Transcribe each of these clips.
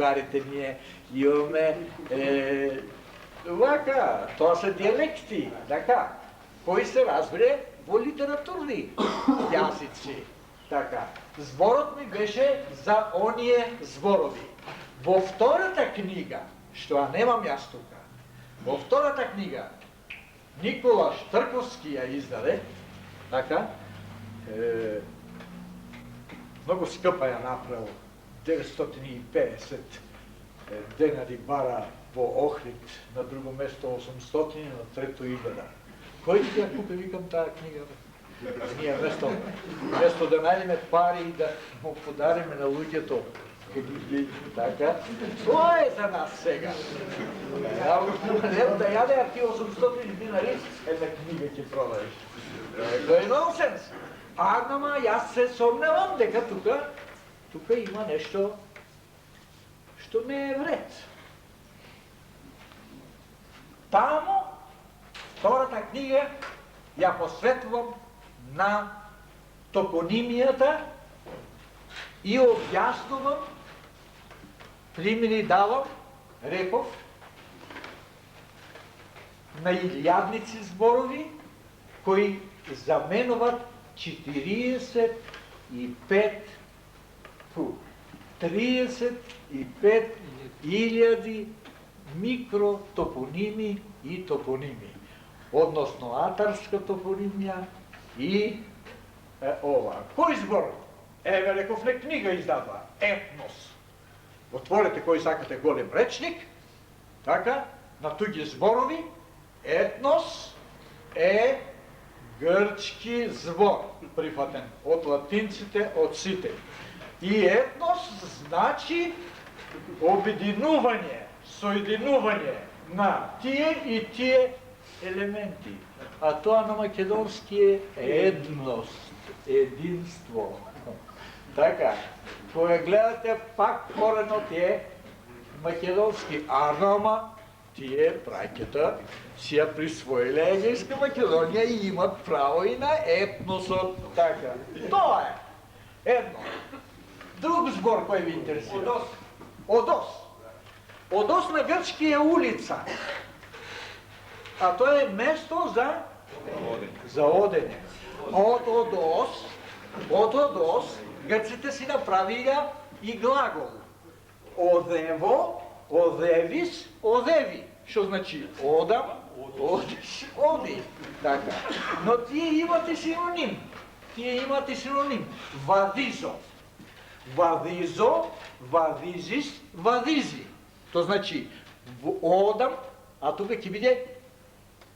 другарите ние имаме тоа се диалекти, така, кои се разбере во литературни јазици. Така, зборот ми беше за оние зборови. Во втората книга, што ја немам јас тука, во втората книга Никола Штрковски ја издаде, така, многу скъпа ја направил, 950 денари бара во Охрид, на друго место 800, на трето 1000. Кој ќе ја купи, викам, таа книга? Ние место да најдеме пари и да му подариме на луѓето книги, така, тоа е за нас сега. Да јаде ти 800 динари, една книга ќе продадеш. Тој е нонсенс. Агнама, јас се сомневам дека тука има нешто што не е вред. Таму, втората книга, ја посветувам на топонимијата и објаснувам, примери давам, реков, на илјадници зборови, кои заменуват 35.000 микротопоними и топоними. Односно атарска топонимија и ова. Кој збор? Еве, реков, не книга издадва. Етнос. Отворете кој сакате голем речник, така, на туѓи зборови. Етнос е грчки збор, прифатен од латинците, од сите. И етнос значи обединување, соединување на тие и тие елементи. А тоа на македонски е едност, единство. Така, кога гледате пак коренот е македонски, арнама тие браќата си ја присвоиле Егејска Македонија и имат право и на етносот. Така, тоа е едно. Друг збор кој ви интересира? Одос. Одос на грчки е улица. А тоа е место за одење. Од Одос, грците си направија и глагол. Одево, одевис, одеви. Што значи одам, одиш, оди. Така. Но тие имате синоним. Вадизо. Вадизо, вадизис, вадизи. То значи одам, а тука ќе биде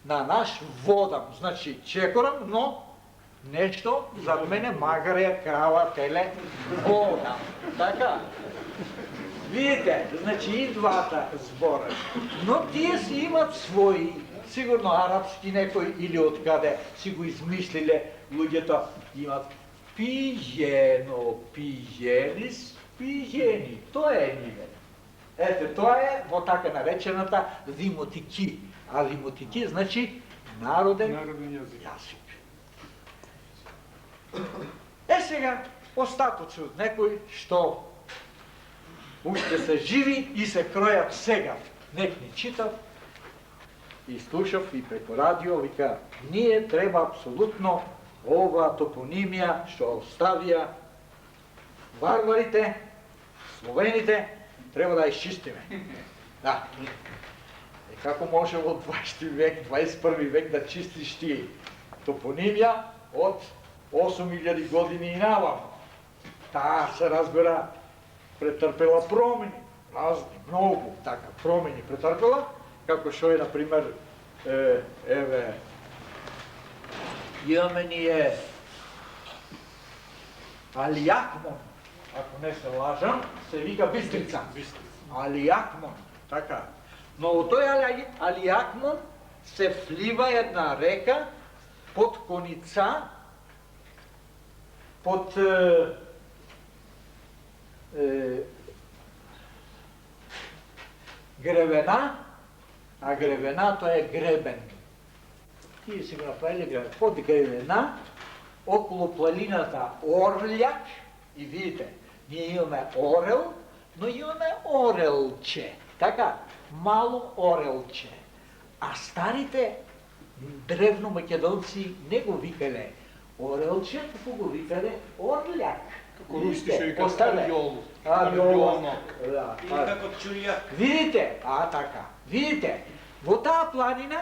на наш водам. Значи чекорам, но нешто за мене магаре, крава, теле, водам. Така. Видите, значи и двата збора. Но тие си имат своји, сигурно арапски некој или откаде си го измислиле луѓето, имат пижено, пиженис, пижени. Тоа е ниве. Ете, тоа е во така наречената димотики. А димотики значи народен јазик. Сега, остатоци од некој што уште се живи и се кројат сега. Нек ни читав и слушав и преко радио, вика, ние треба апсолутно ова топонимија што оставија варварите, словените, треба да исчистиме. Да. И како може во 20 век, 21 век да чистиш ти топонимија од 8000 години и навам? Таа се разбира претрпела промени, разни, многу така промени претрпела, како што е, например, еве, имаме ние Алиакмон, ако не се лажам, се вика Бистрица. Алиакмон, така. Но во тој Алиакмон се влива една река под Коница, под Гревена, а Гревена тоа е гребен. Тие си го направили гребен. Под Гревена, околу планината Орљак, и видите, ние имаме орел, но имаме орелче, така, мало орелче. А старите древномакедонци не го викале орелче, туку го викале орляк. Како русите што викаат арјол. Да. Или како чурјак. Видите, така, видите, во таа планина,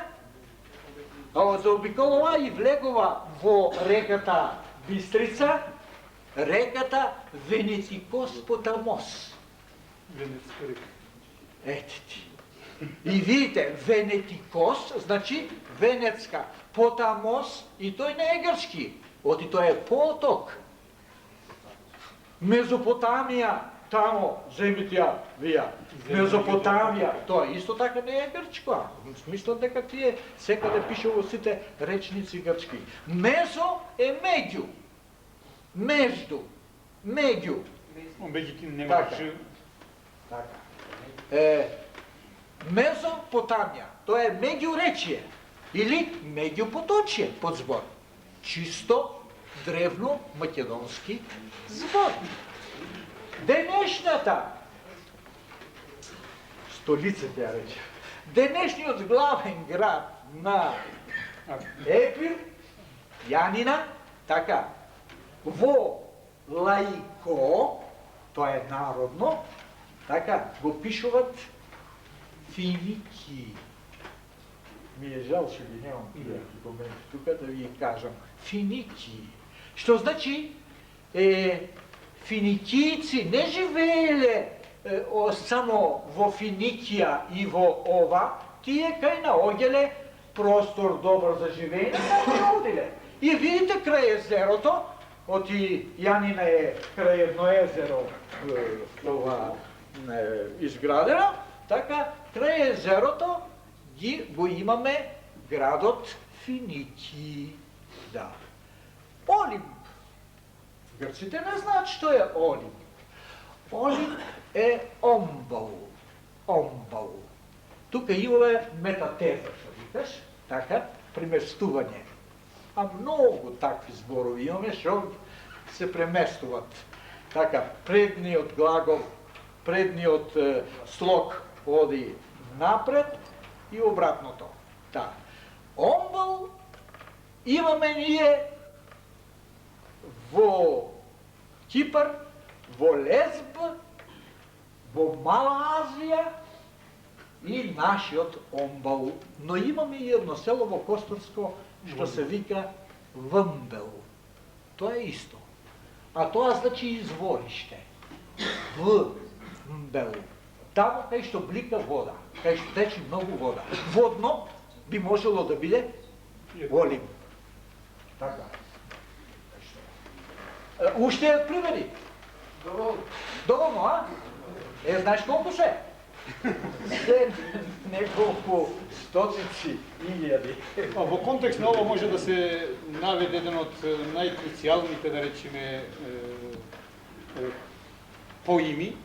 заобиколува и влегува во реката Бистрица, реката Венецикос Потамос. Венецка река. Ете ти. И видите, Венетикос, значи Венецка, Потамос, и тој не е грчки, оти тој е поток. Мезопотамија, тамо, земите ја, вија. Мезопотамија, тоа исто така не е грчко. Мислам дека тие секаде пише во сите речници грчки. Мезо е меѓу. Меѓу. Меѓу. Меѓутоа нема Така. Ж. Така. Мезопотамија, тоа е меѓуречие или меѓупоточие под збор. Чисто древно македонски збор. Денешната столицата ја рече. Денешниот главен град на Епир, Јанина, така, во лаико, тоа е народно, така, го пишуват Финики. Ми е жал што ги немам пријатели коменти тука да ви кажам. Финики. Што значи, финикијци не живееле само во Финикија и во ова, тие кај наоѓале простор добар за живење, така одиле. И видите крај езерото, оти Јанина е крај едно езеро ова изградено, така крај езерото го имаме градот Финики. Да. Олимп. Грците не знаат што е Олимп. Олимп е омбал. Омбал. Тука имаме метатеза, што викаш, така, преместување. А многу такви зборови имаме што се преместуваат. Така, предниот глагол, предниот слог оди напред и обратното. Така. Омбал имаме ние во Кипар, во Лесб, во Мала Азија и нашиот Омбал. Но имаме и едно село во Костурско што се вика Вмбел. Тоа е исто. А тоа значи извориште. Вмбел. Тамо кај што блика вода, кај што тече многу вода. Водно би можело да биде Олимп. Така. Уште примери? Доволно, а? Знаеш колку се? Се неколку стотици, илјади. Во контекст на ово може да се наведе еден од најкруцијалните, да речеме, поими,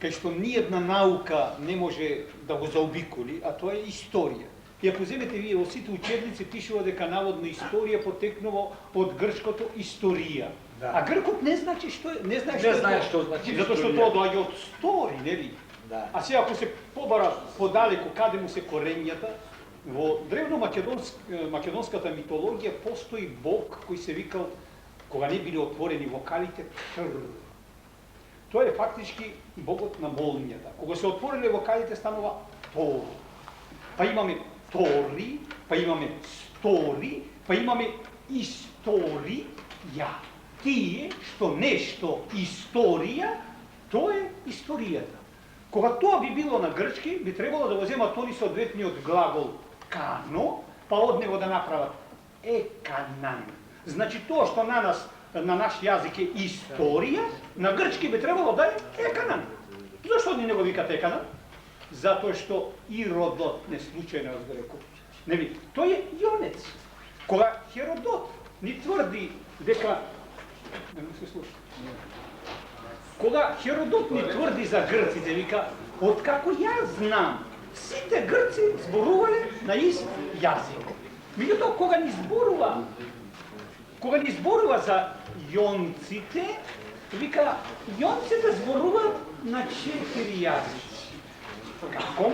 кај што ниједна наука не може да го заобиколи, а тоа е историја. И ако земете вие во сите учебници пишува дека наводно историја потекнува од грчкото историја. Да. А гркот не значи што е, не знае што значи затоа што тоа доаѓа од стори, нели? Да. А сега ако се побара подалеку каде му се корењата, во древно македонската митологија постои бог кој се викал кога не биле отворени вокалите Тр. Тоа е фактички богот на молнијата. Кога се отвориле вокалите станува Тор. Па имаме Тори, па имаме Стори, па имаме Историја. Тие што нешто историја, тоа е историјата. Кога тоа би било на грчки, би требало да го земат они соодветниот глагол кано, па од него да направат еканан. Значи тоа што на нас, на наш јазик е историја, на грчки би требало да е еканан. Зошто они не го викат еканан? Затоа што Иродот не случајно го рекол. Нели, тој е јонец. Кога Херодот ни тврди дека не се слуша. Кога Херодот ни тврди за грците, вика, откако јас знам, сите грци зборувале на ист јазик. Меѓутоа, кога ни зборува за јонците, Вика, и он се да зборува на 4 јазици. Како